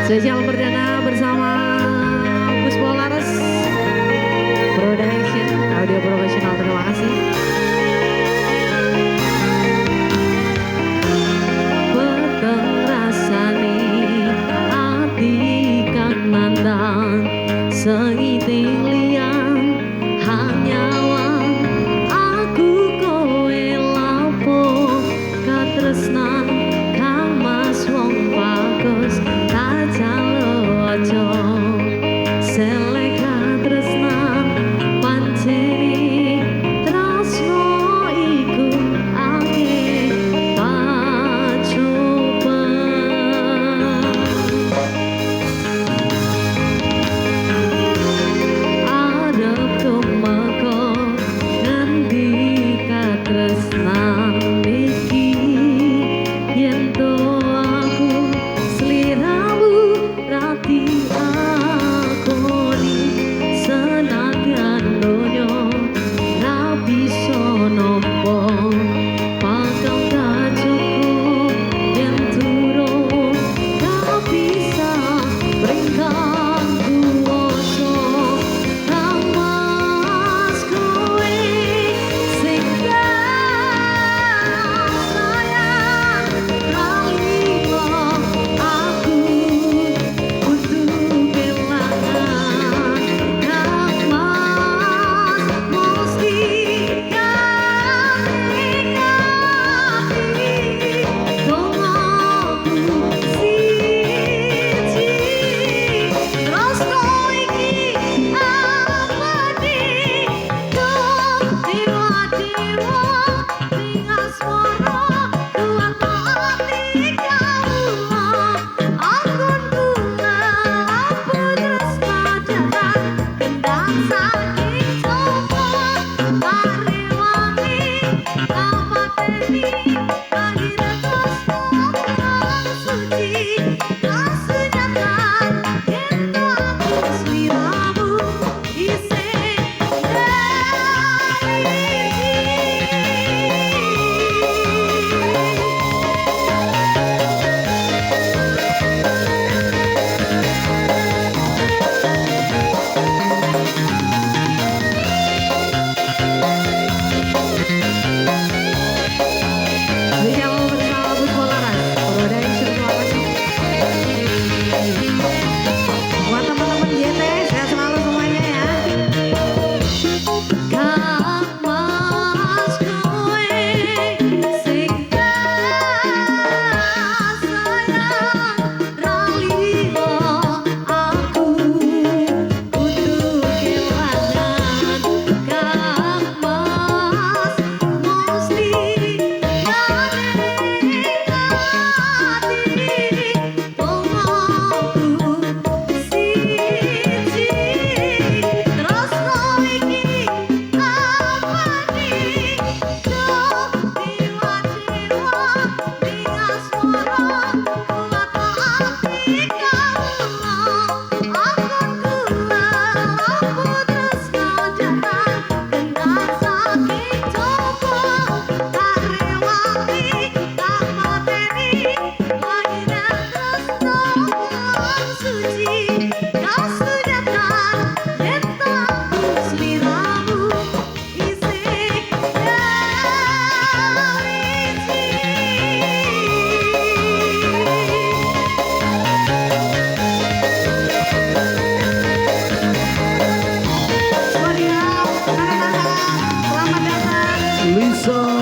Spesial perdana bersama Gus Polares Production, audio profesional, terima kasih. Peteng rasani ati kang nandang seiting liang hanyawan aku kowe lapo katresnan kang mas wong bagus ojo selek katresnan panceni tresno iku akeh pacoba arep tumeka ngendi katresnan iki yen to aku sliramu rati akoni senadyan donya ra bisa nampa pakang kacukup yen turun ra bisa bringkang kuwasa ramas kowe sing sayang ralimo aku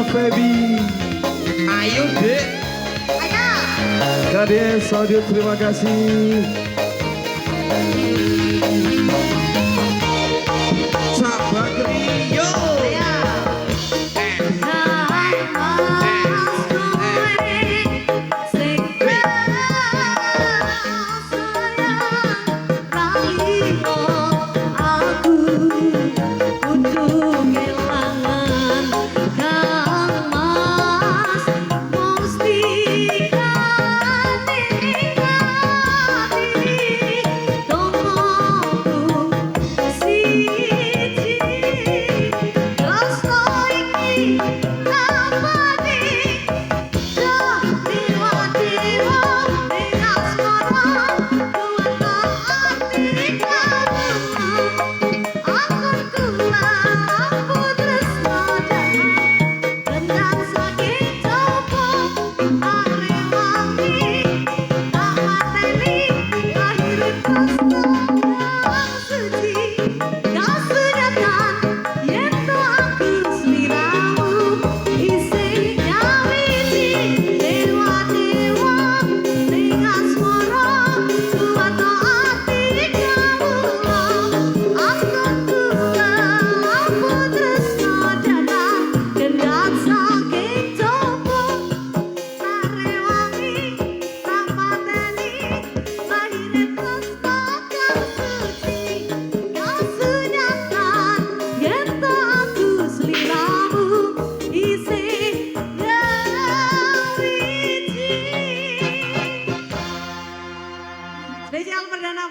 Feby, ayo dek, ayo. Kades audio, terima kasih. Sahabat Rio. Tunggu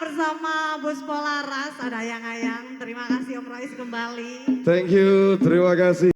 bersama Bus Polaras, ada ayang-ayang. Terima kasih Om Rois kembali. Thank you, terima kasih.